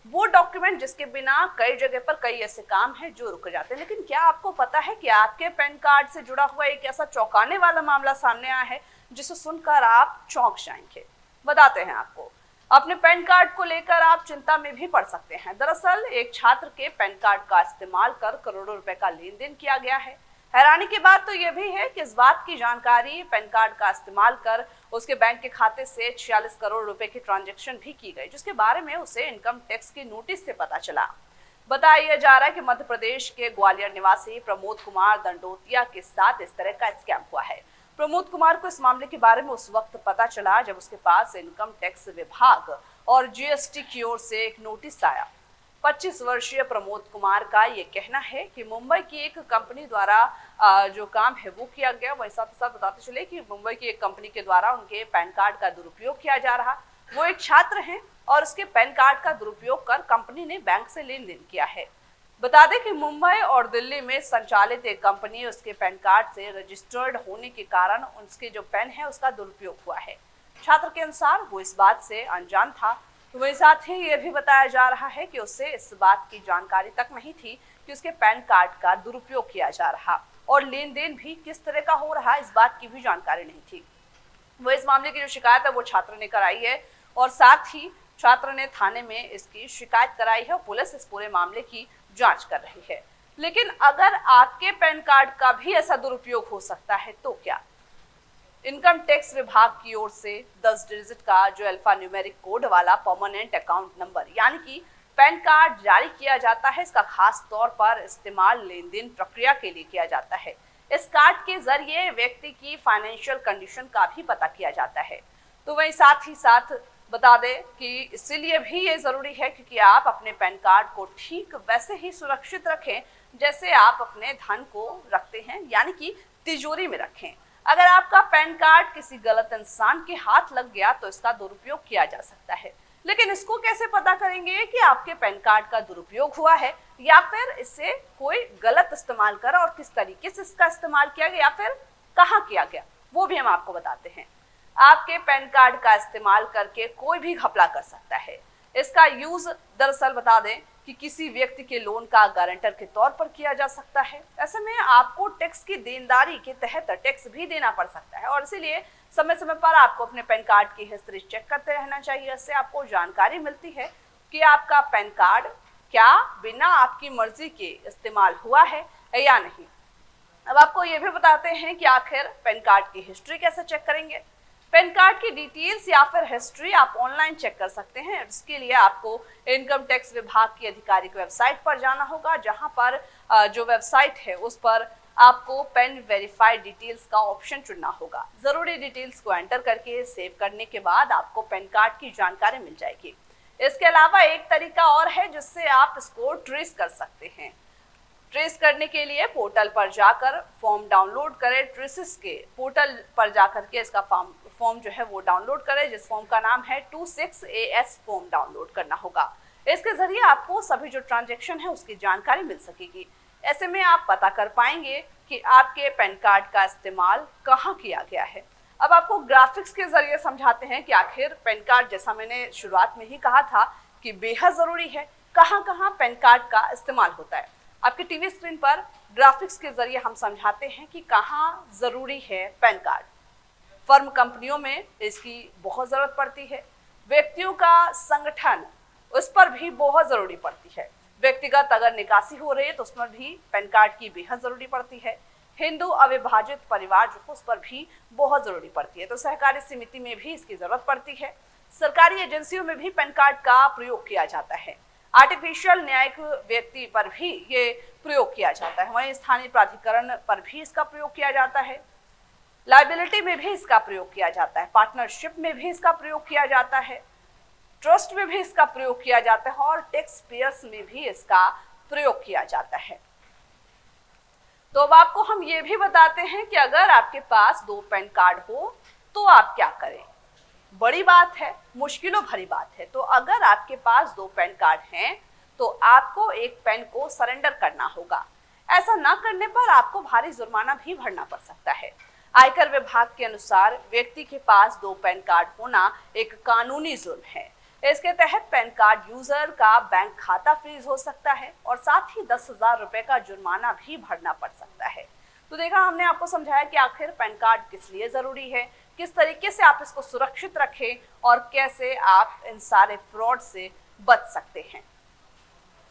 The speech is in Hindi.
वो डॉक्यूमेंट जिसके बिना कई जगह पर कई ऐसे काम हैं जो रुक जाते हैं। लेकिन क्या आपको पता है कि आपके पैन कार्ड से जुड़ा हुआ एक ऐसा चौंकाने वाला मामला सामने आया है जिसे सुनकर आप चौंक जाएंगे। बताते हैं आपको। अपने पैन कार्ड को लेकर आप चिंता में भी पड़ सकते हैं। दरअसल एक छात्र के पैन कार्ड का इस्तेमाल कर करोड़ों रुपए का लेन देन किया गया है। हैरानी की बात तो यह भी है कि इस बात की जानकारी पैन कार्ड का इस्तेमाल कर उसके बैंक के खाते से 46 करोड़ रुपए की ट्रांजैक्शन भी की गई, जिसके बारे में उसे इनकम टैक्स की नोटिस से पता चला। बताया जा रहा है कि मध्य प्रदेश के ग्वालियर निवासी प्रमोद कुमार दंडोतिया के साथ इस तरह का स्कैम हुआ है। प्रमोद कुमार को इस मामले के बारे में उस वक्त पता चला जब उसके पास इनकम टैक्स विभाग और जीएसटी की ओर से एक नोटिस आया। 25 वर्षीय प्रमोद कुमार का ये कहना है कि मुंबई की एक कंपनी द्वारा जो काम है वो किया गया। वही साथ साथ बताते चले कि मुंबई की एक कंपनी के द्वारा उनके पैन कार्ड का दुरुपयोग किया जा रहा। वो एक छात्र हैं और उसके पैन कार्ड का दुरुपयोग कर कंपनी ने बैंक से लेन देन किया है। बता दें कि मुंबई और दिल्ली में संचालित एक कंपनी उसके पैन कार्ड से रजिस्टर्ड होने के कारण उसके जो पैन है उसका दुरुपयोग हुआ है। छात्र के अनुसार वो इस बात से अनजान था। वही साथ ही ये भी बताया जा रहा है कि उसे इस बात की जानकारी तक नहीं थी कि उसके पैन कार्ड का दुरुपयोग किया जा रहा और लेन देन भी किस तरह का हो रहा, इस बात की भी जानकारी नहीं थी। वो इस मामले की जो शिकायत है वो छात्र ने कराई है और साथ ही छात्र ने थाने में इसकी शिकायत कराई है और पुलिस इस पूरे मामले की जांच कर रही है। लेकिन अगर आपके पैन कार्ड का भी ऐसा दुरुपयोग हो सकता है तो क्या? इनकम टैक्स विभाग की ओर से 10 डिजिट का जो अल्फा न्यूमेरिक कोड वाला परमानेंट अकाउंट नंबर यानी कि पैन कार्ड जारी किया जाता है। इसका खास तौर पर इस्तेमाल लेन देन प्रक्रिया के लिए किया जाता है। इस कार्ड के जरिए व्यक्ति की फाइनेंशियल कंडीशन का भी पता किया जाता है। तो वही साथ ही साथ बता दें कि इसीलिए भी ये जरूरी है क्योंकि आप अपने पैन कार्ड को ठीक वैसे ही सुरक्षित रखें जैसे आप अपने धन को रखते हैं, यानी कि तिजोरी में रखें। अगर आपका पैन कार्ड किसी गलत इंसान के हाथ लग गया तो इसका दुरुपयोग किया जा सकता है। लेकिन इसको कैसे पता करेंगे कि आपके पैन कार्ड का दुरुपयोग हुआ है या फिर इससे कोई गलत इस्तेमाल करा और किस तरीके से इसका इस्तेमाल किया गया या फिर कहाँ किया गया, वो भी हम आपको बताते हैं। आपके पैन कार्ड का इस्तेमाल करके कोई भी घपला कर सकता है। इसका यूज दरअसल बता दें कि किसी व्यक्ति के लोन का गारंटर के तौर पर किया जा सकता है। ऐसे में आपको टैक्स की देनदारी के तहत टैक्स भी देना पड़ सकता है और इसीलिए समय समय पर आपको अपने पैन कार्ड की हिस्ट्री चेक करते रहना चाहिए। इससे आपको जानकारी मिलती है कि आपका पैन कार्ड क्या बिना आपकी मर्जी के इस्तेमाल हुआ है या नहीं। अब आपको ये भी बताते हैं कि आखिर पैन कार्ड की हिस्ट्री कैसे चेक करेंगे। पैन कार्ड की डिटेल्स या फिर हिस्ट्री आप ऑनलाइन चेक कर सकते हैं। इसके लिए आपको इनकम टैक्स विभाग की आधिकारिक वेबसाइट पर जाना होगा, जहां पर जो वेबसाइट है उस पर आपको पैन वेरीफाइड डिटेल्स का ऑप्शन चुनना होगा। जरूरी डिटेल्स को एंटर करके सेव करने के बाद आपको पैन कार्ड की जानकारी मिल जाएगी। इसके अलावा एक तरीका और है जिससे आप इसको ट्रेस कर सकते हैं। ट्रेस करने के लिए पोर्टल पर जाकर फॉर्म डाउनलोड करें। ट्रेसिस के पोर्टल पर जाकर के इसका फॉर्म जो है वो डाउनलोड करें, जिस फॉर्म का नाम है 26AS फॉर्म डाउनलोड करना होगा। इसके जरिए आपको सभी जो ट्रांजैक्शन है उसकी जानकारी मिल सकेगी। ऐसे में आप पता कर पाएंगे कि आपके पैन कार्ड का इस्तेमाल कहाँ किया गया है। अब आपको ग्राफिक्स के जरिए समझाते हैं कि आखिर पैन कार्ड, जैसा मैंने शुरुआत में ही कहा था कि बेहद जरूरी है, कहाँ कहाँ पैन कार्ड का इस्तेमाल होता है। आपके टीवी स्क्रीन पर ग्राफिक्स के जरिए हम समझाते हैं कि कहाँ जरूरी है पैन कार्ड। फर्म कंपनियों में इसकी बहुत जरूरत पड़ती है। व्यक्तियों का संगठन, उस पर भी बहुत जरूरी पड़ती है। व्यक्तिगत अगर निकासी हो रही है तो उस पर भी पैन कार्ड की बेहद जरूरी पड़ती है। हिंदू अविभाजित परिवार जो उस पर भी बहुत जरूरी पड़ती है। तो सहकारी समिति में भी इसकी जरूरत पड़ती है। सरकारी एजेंसियों में भी पैन कार्ड का प्रयोग किया जाता है। आर्टिफिशियल न्यायिक व्यक्ति पर भी ये प्रयोग किया जाता है। वहीं स्थानीय प्राधिकरण पर भी इसका प्रयोग किया जाता है। लाइबिलिटी में भी इसका प्रयोग किया जाता है। पार्टनरशिप में भी इसका प्रयोग किया जाता है। ट्रस्ट में भी इसका प्रयोग किया जाता है और टैक्स पेयर्स में भी इसका प्रयोग किया जाता है। तो अब आपको हम ये भी बताते हैं कि अगर आपके पास 2 पैन कार्ड हो तो आप क्या करें। बड़ी बात है, मुश्किलों भरी बात है। तो अगर आपके पास 2 पैन कार्ड हैं तो आपको एक पैन को सरेंडर करना होगा। ऐसा ना करने पर आपको भारी जुर्माना भी भरना पड़ सकता है। आयकर विभाग के अनुसार व्यक्ति के पास 2 पैन कार्ड होना एक कानूनी जुर्म है। इसके तहत पैन कार्ड यूजर का बैंक खाता फ्रीज हो सकता है और साथ ही 10,000 रुपए का जुर्माना भी भरना पड़ सकता है। तो देखा, हमने आपको समझाया कि आखिर पैन कार्ड किस लिए जरूरी है, किस तरीके से आप इसको सुरक्षित रखें और कैसे आप इन सारे फ्रॉड से बच सकते हैं।